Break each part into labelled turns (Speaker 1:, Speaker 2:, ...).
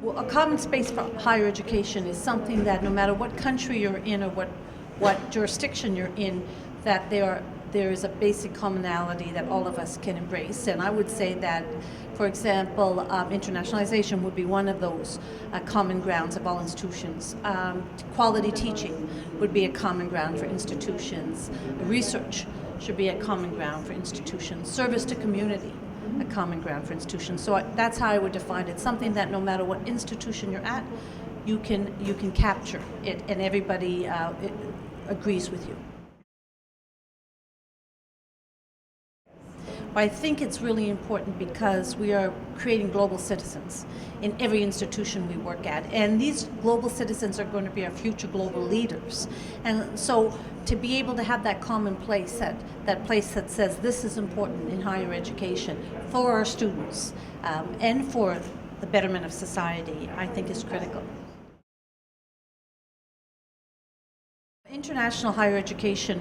Speaker 1: Well, a common space for higher education is something that no matter what country you're in or what jurisdiction you're in, that there is a basic commonality that all of us can embrace. And I would say that, for example, internationalization would be one of those common grounds of all institutions. Quality teaching would be a common ground for institutions. Research should be a common ground for institutions. Service to community, a common ground for institutions. So that's how I would define it. Something that no matter what institution you're at, you can capture it, and everybody agrees with you. I think it's really important because we are creating global citizens in every institution we work at. And these global citizens are going to be our future global leaders. And so to be able to have that common place, that place that says this is important in higher education for our students and for the betterment of society, I think is critical. International higher education,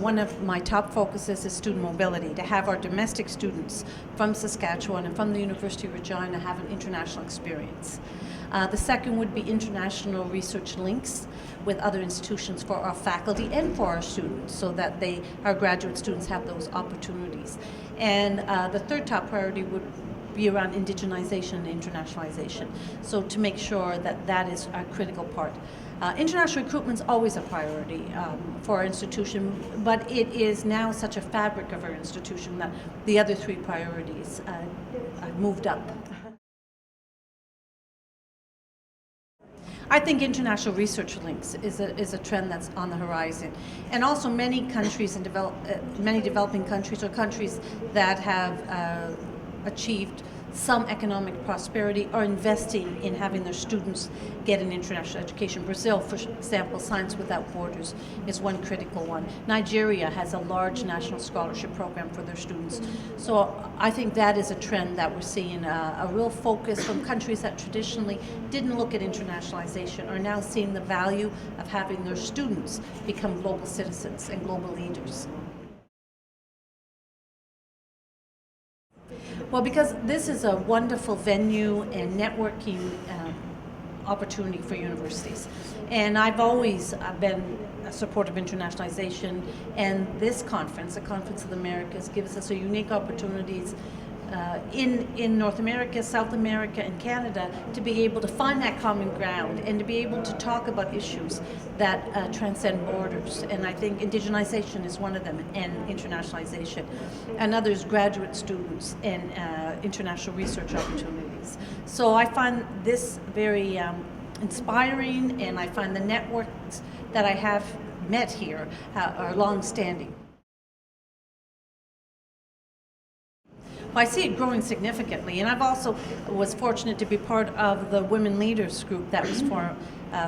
Speaker 1: one of my top focuses is student mobility, to have our domestic students from Saskatchewan and from the University of Regina have an international experience. The second would be international research links with other institutions for our faculty and for our students, so that our graduate students have those opportunities. And the third top priority would be around indigenization and internationalization, so to make sure that that is a critical part. International recruitment is always a priority for our institution, but it is now such a fabric of our institution that the other three priorities moved up. I think international research links is a trend that's on the horizon, and also many countries many developing countries or countries that have achieved some economic prosperity are investing in having their students get an international education. Brazil, for example, Science Without Borders is one critical one. Nigeria has a large national scholarship program for their students. So I think that is a trend that we're seeing, a real focus from countries that traditionally didn't look at internationalization are now seeing the value of having their students become global citizens and global leaders. Well, because this is a wonderful venue and networking opportunity for universities. And I've always been a supporter of internationalization, and this conference, the Conference of the Americas, gives us a unique opportunities in North America, South America, and Canada to be able to find that common ground and to be able to talk about issues that transcend borders. And I think indigenization is one of them, and internationalization. And others, graduate students and international research opportunities. So I find this very inspiring, and I find the networks that I have met here are long-standing. I see it growing significantly, and I've also was fortunate to be part of the Women Leaders group that was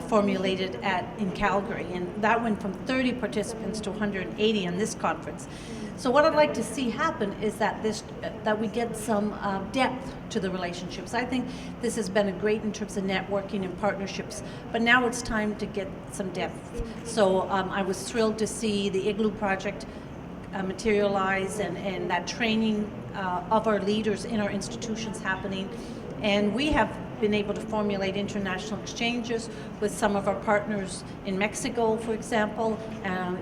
Speaker 1: formulated in Calgary, and that went from 30 participants to 180 in this conference. So what I'd like to see happen is that we get some depth to the relationships. I think this has been great in terms of networking and partnerships, but now it's time to get some depth. So I was thrilled to see the Igloo project materialize, and that training of our leaders in our institutions happening. And we have been able to formulate international exchanges with some of our partners in Mexico, for example,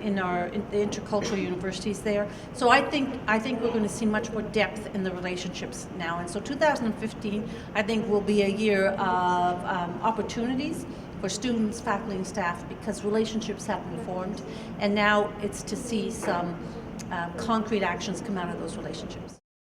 Speaker 1: in the intercultural universities there. So I think we're going to see much more depth in the relationships now. And so 2015, I think, will be a year of opportunities for students, faculty, and staff, because relationships have been formed, and now it's to see some concrete actions come out of those relationships.